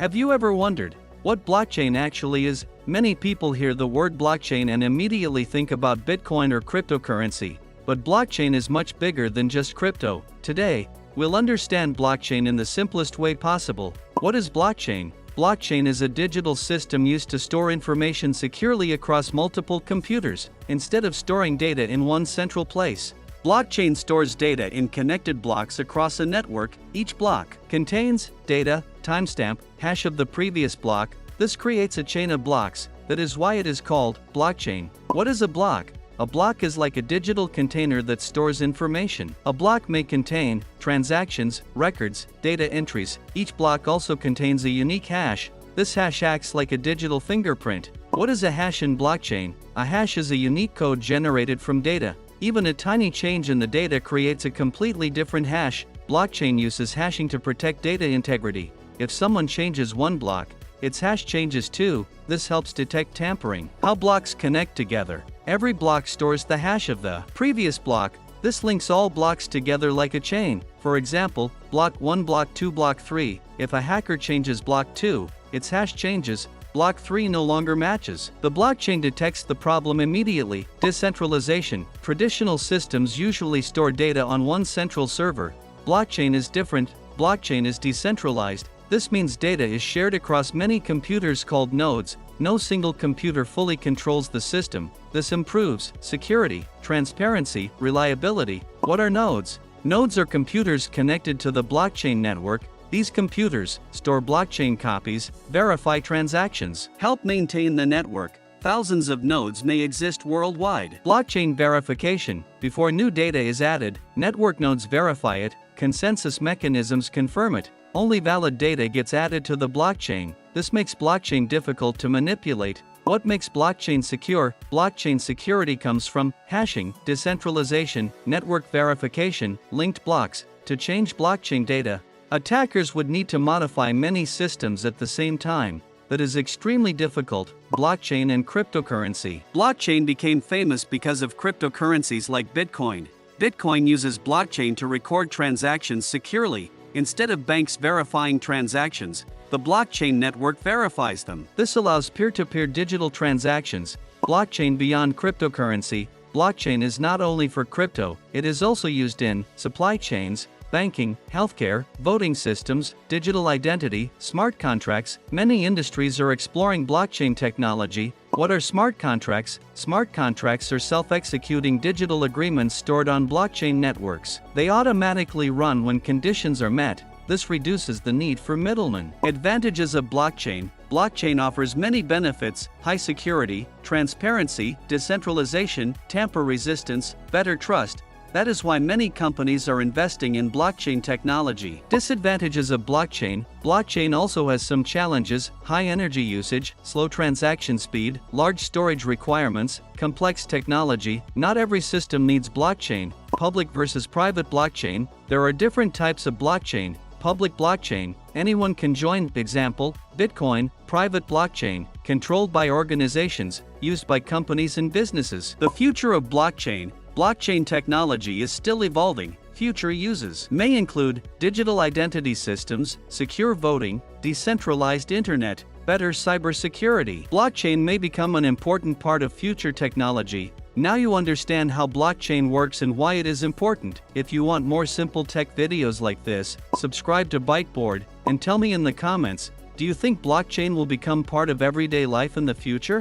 Have you ever wondered what blockchain actually is? Many people hear the word blockchain and immediately think about Bitcoin or cryptocurrency. But blockchain is much bigger than just crypto. Today, we'll understand blockchain in the simplest way possible. What is blockchain? Blockchain is a digital system used to store information securely across multiple computers, instead of storing data in one central place. Blockchain stores data in connected blocks across a network. Each block contains data, timestamp, hash of the previous block. This creates a chain of blocks. That is why it is called blockchain. What is a block? A block is like a digital container that stores information. A block may contain transactions, records, data entries. Each block also contains a unique hash. This hash acts like a digital fingerprint. What is a hash in blockchain? A hash is a unique code generated from data. Even a tiny change in the data creates a completely different hash. Blockchain uses hashing to protect data integrity. If someone changes one block, its hash changes too. This helps detect tampering. How blocks connect together. Every block stores the hash of the previous block. This links all blocks together like a chain. For example, block 1, block 2, block 3. If a hacker changes block 2, its hash changes. Block 3 no longer matches. The blockchain detects the problem immediately. Decentralization. Traditional systems usually store data on one central server. Blockchain is different. Blockchain is decentralized. This means data is shared across many computers called nodes. No single computer fully controls the system. This improves security, transparency, reliability. What are nodes? Nodes are computers connected to the blockchain network. These computers store blockchain copies, verify transactions, help maintain the network. Thousands of nodes may exist worldwide. Blockchain verification. Before new data is added, network nodes verify it. Consensus mechanisms confirm it. Only valid data gets added to the blockchain. This makes blockchain difficult to manipulate. What makes blockchain secure? Blockchain security comes from hashing, decentralization, network verification, linked blocks. To change blockchain data, attackers would need to modify many systems at the same time. That is extremely difficult. Blockchain and cryptocurrency. Blockchain became famous because of cryptocurrencies like Bitcoin. Bitcoin uses blockchain to record transactions securely. Instead of banks verifying transactions, the blockchain network verifies them. This allows peer-to-peer digital transactions. Blockchain beyond cryptocurrency. Blockchain is not only for crypto, it is also used in supply chains, banking, healthcare, voting systems, digital identity, smart contracts. Many industries are exploring blockchain technology. What are smart contracts? Smart contracts are self-executing digital agreements stored on blockchain networks. They automatically run when conditions are met. This reduces the need for middlemen. Advantages of blockchain. Blockchain offers many benefits: high security, transparency, decentralization, tamper resistance, better trust. That is why many companies are investing in blockchain technology. Disadvantages of blockchain. Blockchain also has some challenges: high energy usage, slow transaction speed, large storage requirements, complex technology. Not every system needs blockchain. Public versus private blockchain. There are different types of blockchain. Public blockchain, anyone can join. Example, Bitcoin. Private blockchain, controlled by organizations, used by companies and businesses. The future of blockchain. Blockchain technology is still evolving. Future uses may include digital identity systems, secure voting, decentralized internet, better cybersecurity. Blockchain may become an important part of future technology. Now you understand how blockchain works and why it is important. If you want more simple tech videos like this, subscribe to Byte and tell me in the comments, do you think blockchain will become part of everyday life in the future?